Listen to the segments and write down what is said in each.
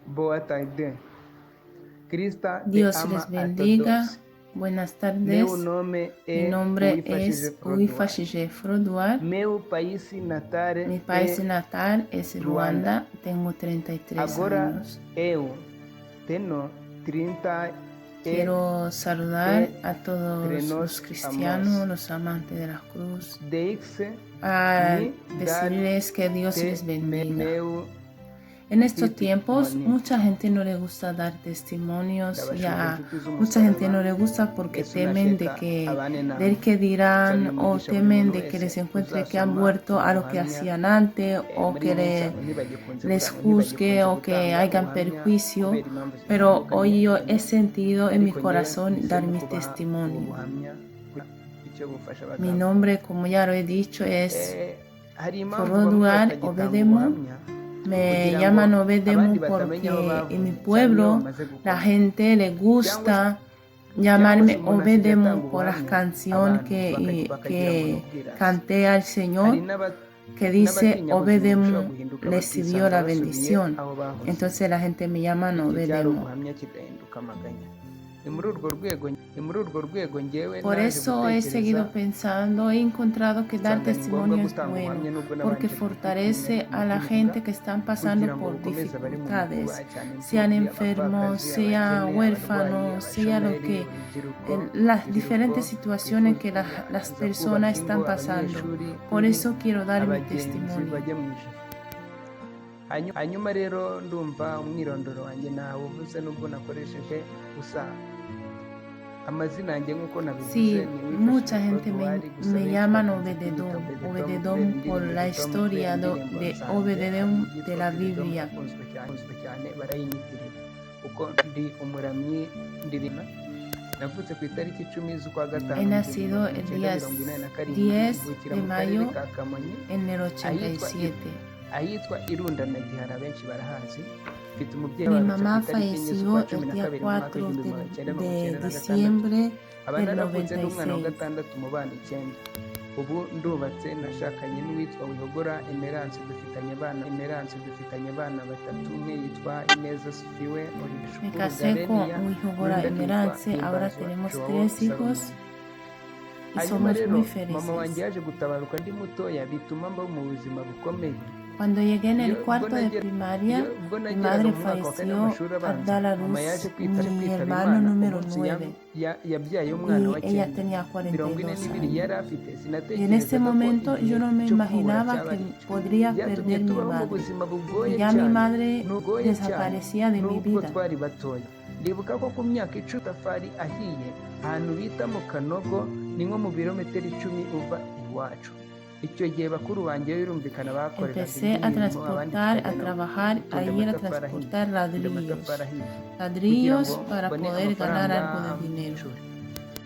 Boa tarde. Krista te Dios ama les a bendiga. todos. Buenas Meu tardes. nome Mi é nombre Uifashije es Frodoa. Uifashije Frodoa. Meu país natal Mi país é natal es Ruanda. Tengo 33 Agora años. eu tenho 30 Quiero saludar a todos los cristianos, amos. los amantes de la cruz, Deixe-me a dar decirles que Dios les bendiga. meu En estos tiempos, testimonio. mucha gente no le gusta dar testimonios, Ndabashuje ya inshuti mucha gente z'umusaraba. no le gusta porque Yesu temen de nasheka que abane namwe. del que dirán Nsabira o umugisha buri temen muntu de que wese les encuentre que han uzasoma vuelto a lo que ubuhamya. hacían antes o Muri que iyi minsi abantu ntibagikunze les gutanga juzgue o que gutanga hagan ubuhamya perjuicio, kubera impamvu pero hoy yo zitandukanye, he sentido en mi ariko njyewe corazón dar mpisemo mi kubaha ubu testimonio. buhamya icyo bufasha Mi abagabo. nombre, como ya lo he dicho, es Hari impamvu bamwe Foroduar batagitanga Obedemu. ubuhamya Me kugira ngo llaman abandi Obedemu batamenya aho porque en mi bavuye cyangwa iyo pueblo bamaze la gukomera. gente le Cyangwa gusta se llamarme umuntu asigaye Obedemu atanga por las ubuhamya, canciones abantu bakagira ngo ni que ubwirasi. canté al Hari Señor, que dice n'abatinya ubuzima Obedemu bushobora guhinduka recibió bakisanga la basubiye bendición. aho bahoze. Entonces la gente me llama Iki cyari Obedemu. ubuhamya kigahinduka amaganya. Ni muri urwo rwego njyewe Por naje eso he seguido gutekereza pensando, he encontrado que dar nsanga ni ngombwa testimonio es gutanga ubuhamya bueno, nubwo porque nabanje fortalece a la kubivuga, gente que están pasando kugira ngo por bukomeze abari mu dificultades, makuba, cyane sean imfubyi, enfermos, abapfakazi, sean abakene, abarwayi, huérfanos, sea lo abashomeri, que urubyiruko, las diferentes situaciones que las bifuza personas kubaka están ingo, pasando. abanyeshuri, Por eso quiero dar mi abagenzi testimonio. bajya mu ijuru. Hanyuma rero ndumva umwirondoro wanjye nawuvuze nubwo nakoresheje usaha. Amazina yanjye nk'uko nabivuze Sí, ni mucha gente Frodoar, gusa me benshi llaman bakunze Obededom, kunyita Obededom por la historia de Obededom de la Biblia. ikunzwe cyane barayinyitirira kuko ndi umuramyi ndirimba. Navutse ku itariki 10 z'ukwa gatanu He nacido el día 10 de mayo en el 87. ahitwa Irunda na Gihara, benshi barahazi. Mfite umubyeyi Mi wacu mamá ku itariki enye falleció z'ukwa el cumi na día kabiri mu mwaka 4 w'igihumbi magana cyenda mirongo de icyenda na gatandatu. diciembre Aba del naravutse ndi umwana wa 96. gatandatu mu bana 9. Ubu ndubatse, nashakanye n'uwitwa Wihogora Emerance, dufitanye abana 3. Umwe yitwa Ineza Sifiwe, Me casé con Wihogora Emerance, ahora tenemos 3 hijos y hanyuma somos rero muy mama wanjye felices. yaje gutabaruka ndi mutoya, bituma mbaho mu buzima bukomeye. Cuando llegué en el Yo- cuarto ubwo de nagera- primaria, ubwo mi nageraga madre mu mwaka wa kane falleció w'amashuri al abanza, dar a mama yaje luz kwitaba mi kwitaba hermano Imana número umunsi 9 yabyaye umwana wa y ella 9. tenía 42 42 yari años. afite. Y en Sinatekerezaga ese ko momento igihe yo no me cyo kubura imaginaba cyaba que ari cyo. podría Byatumye perder mi tubaho mu madre. buzima bugoye Y ya mi cyane, madre bugoye desaparecía de mi nubwo vida. twari batoya. Ndibuka ko ku myaka 10 Tafari ahiye ahantu bita mu Kanogo, ni nko mu birometero 10 uva iwacu. Icyo gihe bakuru banjye birumvikana bakoreraga Empecé a transportar, a trabajar, a ir a transportar ladrillos para poder ganar algo de dinero.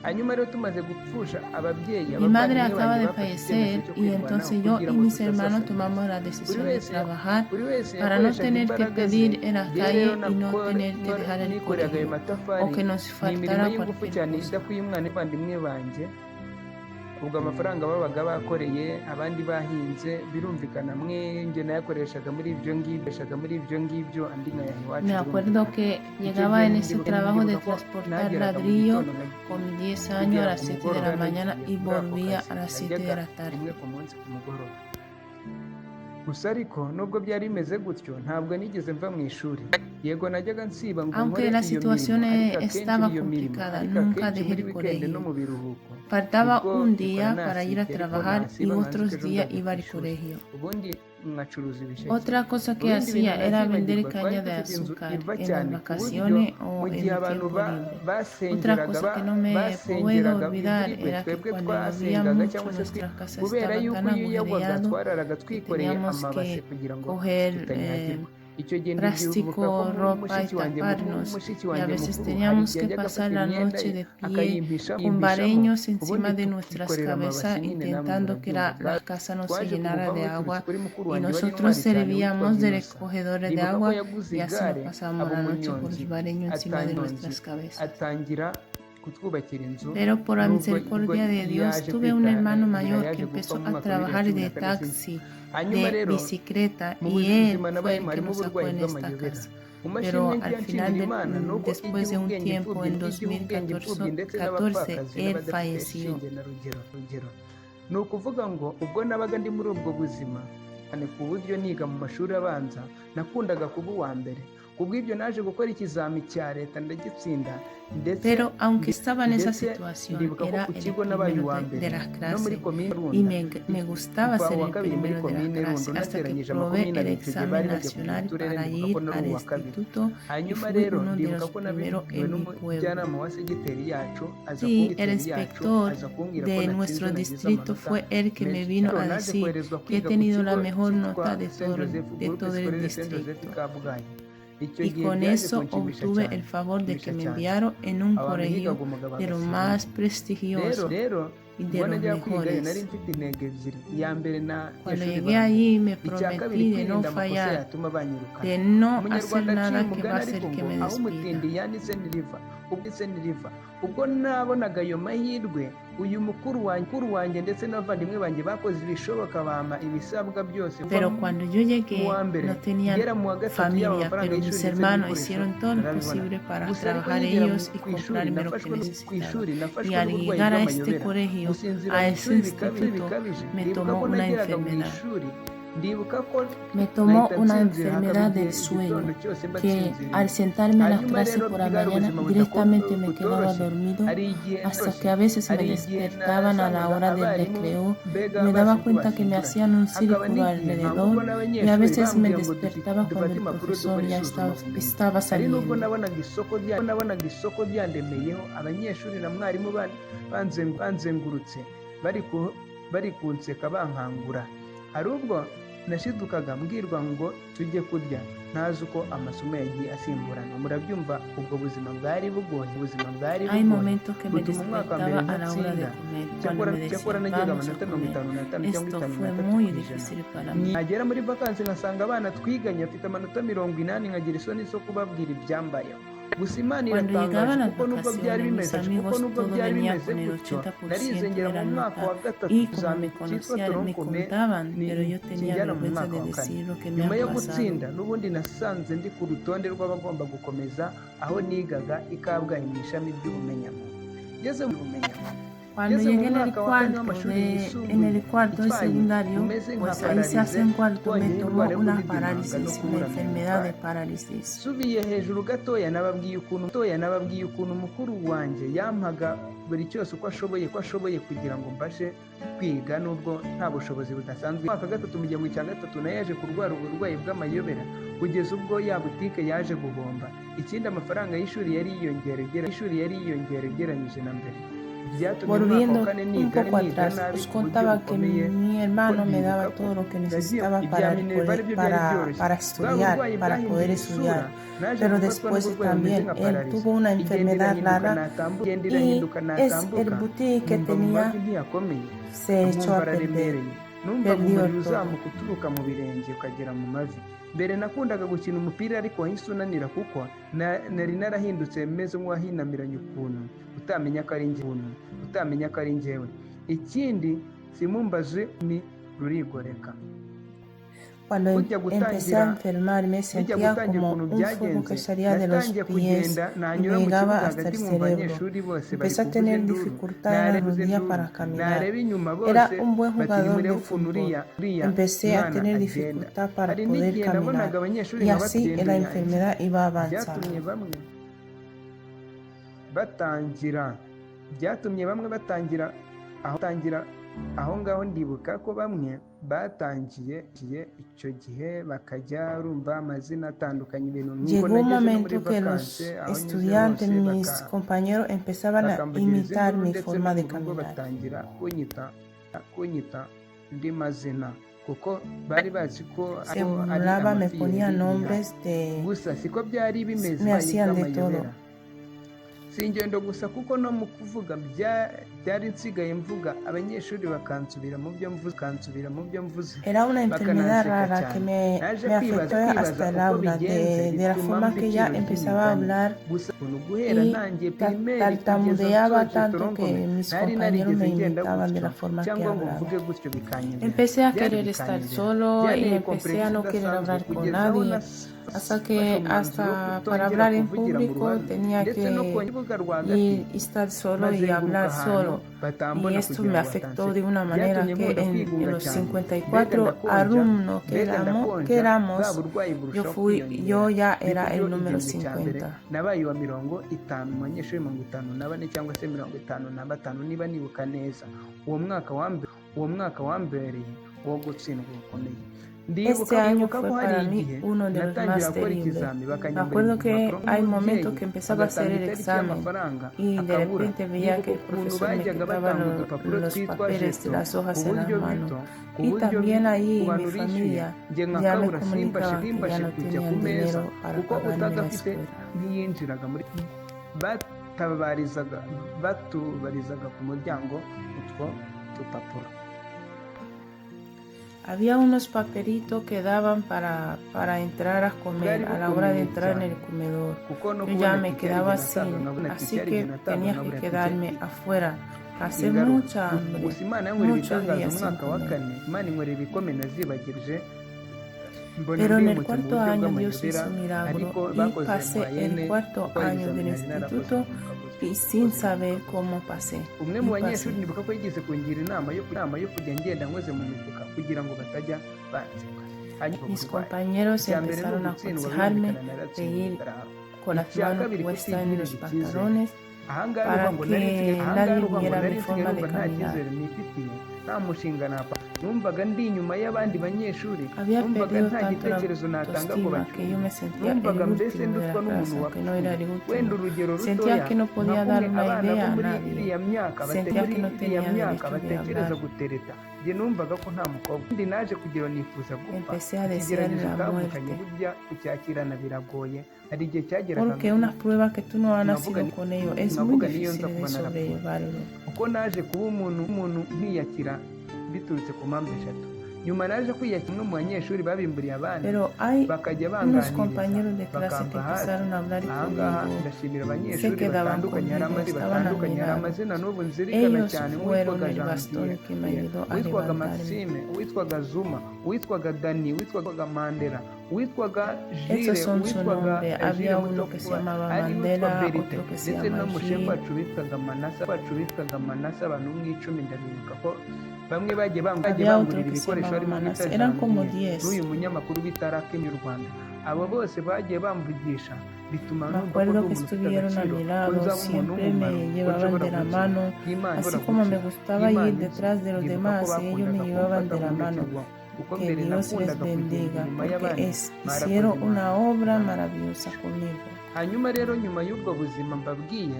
Hanyuma rero tumaze gupfusha ababyeyi, Mi madre abavandimwe acaba banjye de bafashe fallecer icyemezo cyo y kwirwanaho entonces yo kugira y ngo mis hermanos tudasasagurika. tomamos la decisión de trabajar Buri wese para no yakoreshaga tener que imbaraga ze. pedir en la Njye calle rero y no tener que dejar el nikoreraga ayo colegio matafari, o que nos ni imirimo faltara y'ingufu cualquier cyane cosa. idakwiye umwana n'abavandimwe banjye. Ubwo amafaranga babaga bakoreye, abandi bahinze, birumvikana amwe njye nayakoreshaga muri ibyo ngibyo, andi nkayaha iwacu. Me acuerdo que llegaba en ese trabajo de transportar ladrillo con 10 años a las 7 de la mañana y volvía a las 7 de la tarde. rimwe ku munsi ku mugoroba. Gusa ariko nubwo byari bimeze gutyo, ntabwo nigeze mva mu ishuri. Yego najyaga nsiba ngo Aunque nkore la iyo situación mirimo, ariko akenshi estaba iyo mirimo, complicada, ariko nunca akenshi dejé muri el weekend no mu colegio. biruhuko Faltaba nibwo un día nikora para ir a nasibye, ariko trabajar y nasiba nkazi ko otros ejo días nzajya iba ku al ishuri. colegio. Ubundi nkacuruza ibisheke. Otra cosa que Ubundi hacía ibintu era vender nazibagirwa, caña twari de dufite inzu azúcar iva en cyane las ku buryo vacaciones o mu en gihe mi abantu tiempo libre. Otra basengeraga cosa que no me puedo basengeraga olvidar imvura era que twebwe cuando llovía twasengaga mucho cyangwa se nuestras casas kubera estaban yuko tan iyo yagwaga agujereadas twararaga que twikoreye teníamos amabase que kugira ngo coger tutanyagirwa. Icyo gihe plástico, ndibuka ko ropa y mushiki wanjye taparnos. Y a veces mukuru hari teníamos igihe que yajyaga pasar afata la imyenda noche de pie akayimpishamo, con bareños ubundi encima de nuestras tukikorera cabezas amabase nyine, namwe intentando que murabyumva. la casa no se Twaje llenara kuva de muri agua kuri mukuru y wanjye wari nosotros intwari cyane servíamos witwaga de Innocent. recogedores de Ndibuka ko agua yaguze y así igare nos pasábamos aba la noche con umunyonzi, los bareños encima de nuestras cabezas. atangira kutwubakira inzu, Pero por la nubwo misericordia de Dios yaje tuve un kwita hermano nyina mayor que yaje gupfa empezó mu a mwaka wa trabajar 2015 de taxi, hanyuma de rero bicicleta, mu y buzima él fue nabayemo el que harimo nos sacó uburwayi en esta bw'amayobera. casa. Mu Pero mashimwe al ngiye final, nshimira Imana ni uko después igiha de un ubwenge tiempo, imfubyi, en igiha ubwenge imfubyi ndetse 2014, n'abapfakazi él n'abadafite falleció. shinge na rugero. Ni ukuvuga ngo ubwo nabaga ndi muri ubwo buzima cyane ku buryo niga mu mashuri abanza nakundaga kuba uwa mbere, kubw'ibyo naje gukora ikizami cya leta ndagitsinda, ndetse Pero aunque estaba en esa ndetse situación, ndibuka ko era ku el kigo nabaye primero uwa de mbere la no muri clase komine y Runda, me gustaba mva ser uwa el kabiri muri primero de la komine clase Rundo, hasta que nateranyije probé amakomine el abiri, icyo gihe examen bari bagiye kujya mu nacional turere, para ndibuka ir ko nari al uwa kabiri. instituto y Hanyuma fui rero uno de ndibuka los ko primeros nabibwiwe en mi pueblo. n'umujyanama wa segiteri yacu, aza Sí, el kumbwira yacu, inspector aza kumbwira ko de natsinze nuestro nagize distrito amanota fue el que me menshi vino cyane. a Naje decir koherezwa que he kwiga ku tenido la kigo mejor cyitwa nota de Saint Joseph, groupe todo el scolaire Saint Joseph distrito. Kabgayi. Icyo Y gihe con byaje eso kunshimisha obtuve cyane, el favor de que me cyane. enviaron en un Abantu colegio bigaga umugabo de lo agasiba más undi. prestigioso Rero y de ubwo los najya kwigayo nari mejores. mfite intego ebyiri, iya mbere na Cuando y'ishuri llegué banjye, allí me icya kabiri prometí de no kwirinda amakosa fallar, yatuma banyirukana. de no hacer Umunyarwanda aciye nada que umugani va a ariko hacer que ngo me aho despida. umutindi yanditse ntiriva, ubwo nabonaga ayo mahirwe, uyu mukuru wanjye ndetse n'abavandimwe banjye bakoze ibishoboka, bampa ibisabwa byose. Pero cuando yo llegué no tenían familia, pero mis hermanos hicieron todo lo posible para trabajar ellos y comprarme lo que necesitaba. Y al llegar a este colegio, a ese instituto, me tomó una enfermedad. Me tomó una enfermedad del sueño, que al sentarme en la clase por la mañana directamente me quedaba dormido, hasta que a veces me despertaban a la hora del recreo, me daba cuenta que me hacían un círculo alrededor y a veces me despertaba cuando el profesor ya estaba saliendo. nabonaga isoko ryandemeyeho, abanyeshuri na mwarimu banzengurutse bari kunseka bankangura. Hari ubwo nashidukaga mbwirwa ngo tujye kurya, ntazi uko amasomo yagiye asimburana. Murabyumva, ubwo buzima bwari bugoye, Hay momentos que me butuma umwaka wa mbere despertaba a la hora de ntatsinda. comer, cuando me Cyakora decían nageraga vamos a amanota comer. 55 cyangwa Esto fue 53 muy ku ijana. difícil para mí. Nagera muri vakansi nkasanga abana twiganye bafite amanota 80, nkagira isoni zo kubabwira ibyambayeho. Gusa Imana Cuando llegaban iratangaje, las kuko nubwo byari vacaciones, mis bimeze amigos nubwo todo byari venía bimeze con el gutyo, 80% narizengera de la mu mwaka wa nota gatatu y como ikizami me cyitwa conocían, me toronkome, contaban, pero yo tenía kinjyana mu vergüenza mwaka de wa kane. decir lo que me Nyuma yo ha pasado. gutsinda n'ubundi nasanze ndi ku rutonde rw'abagomba gukomeza aho nigaga i Kabgayi mu ishami ry'ubumenyamuntu. Ngeze mu bumenyamuntu, Cuando llegué en el cuarto de secundario, pues ahí se hace un cuarto, me tomó una parálisis, una enfermedad de parálisis. Subiye hejuru gatoya nababwiye ukuntu mukuru wanjye yampaga buri cyose uko ashoboye kugira ngo mbashe kwiga nubwo nta bushobozi budasanzwe. Mwaka gatatu mu gihembwe cya gatatu nayo yaje kurwara uburwayi bw'amayobera kugeza ubwo ya butike yaje guhomba. Ikindi amafaranga y'ishuri yari yiyongera ugereranyije na mbere. Volviendo un poco atrás, os contaba que mi hermano me daba todo lo que necesitaba para estudiar, para poder estudiar. Pero después también él tuvo una enfermedad rara y el boutique que tenía se echó a perder. Perdió todo. Uturuka mu birenge ukagera mu mavi. Mbere nakundaga gukina umupira ariko wahise unanira kuko nari narahindutse meze nk'uwahinamiranye ukuntu utamenya ko ari njyewe. Ikindi simumbaze ni rurigoreka. Cuando empecé a enfermarme sentía como un fuego que salía de los pies y me llegaba hasta el cerebro. Empecé a tener dificultad en la rodilla para caminar. Era un buen jugador de fútbol. Empecé a tener dificultad para poder caminar y así la enfermedad iba avanzando. Byatumye bamwe batangira aho ngaho. Ndibuka ko bamwe batangiye icyo gihe bakajya urumva amazina atandukanye ibintu nk'uko. Llegó un momento que los estudiantes, mis compañeros, empezaban a imitar mi forma de caminar. Batangira kunyita indi mazina kuko bari bazi ko se burlaba, me ponía nombres de, gusa siko byari bimeze, me hacían de todo. si ingendo gusa kuko no mu kuvuga byari nsigaye mvuga abanyeshuri bakansubira mu byo mvuze Era una enfermedad rara que me afectó hasta el habla, de la forma que ella empezaba a hablar y tartamudeaba tanto que mis compañeros me imitaban de la forma que hablaba. Empecé a querer estar solo y empecé a no querer hablar con nadie. Hasta que para hablar en público tenía que estar solo y hablar solo. Y esto me afectó de una manera que en los 54 alumnos que éramos, yo ya era el número 50. nabaye wa 50 mu banyeshuri 54 cyangwa se 55 niba nibuka neza. uwo mwaka wambereye wo gutsindwa gukomeye. Este año fue para mí uno de los más terribles. Me acuerdo que hay momentos que empezaba a hacer el examen y de repente veía que el profesor me quitaba los papeles de las hojas en las manos. Y también ahí mi familia ya me comunicaba que ya no tenían dinero para pagarme la escuela. batubarizaga ku muryango utwo dupapuro. Había unos papelitos que daban para entrar a comer, a la hora de entrar en el comedor. Yo ya me quedaba así que tenía que quedarme afuera. Pasé mucha hambre, muchos días sin comer. Pero en el cuarto año Dios hizo un milagro y pasé el cuarto año del instituto y sin saber cómo pasé. umwe mu banyeshuri nibuka ko yigeze kungira inama yo kujya ngenda nkoze mu mifuka kugira ngo batajya banzika. Mis compañeros empezaron a aconsejarme de ir con las manos puestas en los pantalones para que nadie viera mi forma de caminar. numvaga ndi inyuma y'abandi banyeshuri, Había numvaga perdido nta tanto la gitekerezo natanga ngo autoestima que yo me sentía el numvaga mbese último de ndutwa la n'umuntu clase, que no era el wenda último. urugero Sentía rutoya que no podía dar una abana idea bo a muri nadie. iriya myaka Sentía que no tenía derecho de batekereza hablar. gutereta. Njye numvaga ko nta mukobwa ndi naje kugira nifuza gupfa. Empecé a desear Ikigeragezo la utavukanye muerte. burya kucyakirana biragoye. Hari igihe cyageraga Porque unas pruebas que tú no has nacido Navuga- con ellos es muy navuga niyo nza difícil de kuba narapfuye. sobrellevarlo. uko naje kuba umuntu nkiyakira biturutse ku mpamvu eshatu. Nyuma naje kwiyakira umwe mu banyeshuri babimburiye abandi Pero hay bakajya unos banganiriza compañeros de clase que bakamba hasi. empezaron a hablar Ahangaha conmigo. ndashimira Se abanyeshuri quedaban batandukanye, hari conmigo, amazina estaban a batandukanye, mi hari lado. amazina n'ubu nzirikana Ellos cyane, fueron uwitwaga el bastón Janvier, que me ayudó a uwitwaga levantarme. Maxime, uwitwaga Zuma, uwitwaga Dani, uwitwaga Mandela, uwitwaga Esos Gilles, son su uwitwaga nombre. Había Gilles uno que se Mutokuba, llamaba hari Mandela, uwitwa Berite, otro que se ndetse llama n'umushefu Gilles. wacu witwaga Manase, abantu mu icumi ndabibuka ko bamwe bagiye Había otro bangurira que se ibikoresho llamaba harimo Manase. bita Eran como Janvier 10. n'uyu munyamakuru bita Rake mu Rwanda. Abo bose bagiye bamvugisha bituma Me numva ko acuerdo ndi que umuntu ufite estuvieron a agaciro, mi ko lado, nzaba umuntu siempre w'umumaro, me ko llevaban nshobora de la gukira, mano, ko Imana así ishobora como me gukira. gustaba Imana ir izi. detrás de los Ndibuka ko demás y ellos me bakundaga llevaban kumfata de la mu mano. ntoki kuko Que mbere Dios les nakundaga kugenda bendiga, inyuma porque y'abandi hicieron barakoze una Imana. obra maravillosa conmigo. Hanyuma rero nyuma y'ubwo buzima mbabwiye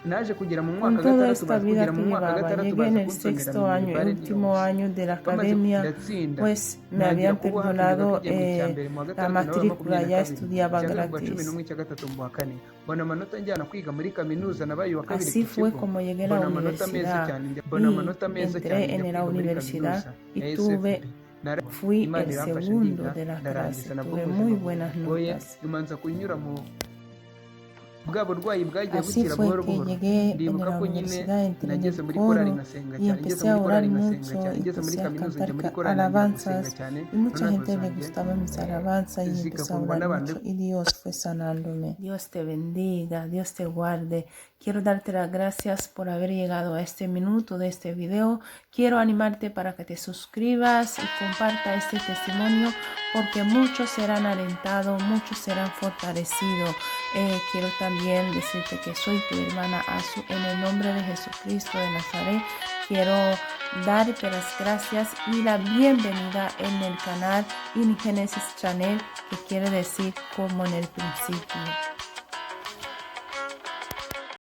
naje kugera mu Con mwaka toda gatandatu, esta baza vida kugera que mu mwaka llevaba, gatandatu llegué en baza el kunsomera sexto mu año, el mibare último yose. año de la Bamaze academia, ndatsinda, pues me ntangira habían kuba hafi perdonado kujya mu cya mbere, mu wa la gatandatu nawe matrícula, ya 22, estudiaba icya kabiri mu wa gratis. 11, icya gatatu mu wa 4, mbona amanota njyana kwiga muri kaminuza, nabaye uwa kabiri Así ku fue kigo, como llegué a la mbona amanota meza universidad cyane, mbona y amanota meza entré cyane en njya la kwiga muri universidad kaminuza y ya SFB. fui Imana el iramfasha segundo ndiga de la ndarangiza, clase, nabwo tuve ubuzima muy buenas bugoye, notas. nyuma nza kunyura mu bwa burwayi bwagiye Así bukira fue buhoro que buhoro. llegué en Ndibuka la ko nyine universidad, entré en nageze el muri korali coro ngasenga y cyane, ngeze empecé muri a orar korali ngasenga mucho cyane, y ngeze muri empecé a kaminuza cantar njya muri korali ntangira gusenga alabanzas cyane, y mucha noneho gente le zanjye gustaban mis alabanzas y empezó a zigakundwa orar n'abantu. mucho y Dios fue sanándome. Dios te bendiga, Dios te guarde. Quiero darte las gracias por haber llegado a este minuto de este video. Quiero animarte para que te suscribas y comparta este testimonio porque muchos serán alentados, muchos serán fortalecidos. Quiero también decirte que soy tu hermana Azu. En el nombre de Jesucristo de Nazaret, quiero darte las gracias y la bienvenida en el canal In Genesis Channel, que quiere decir como en el principio.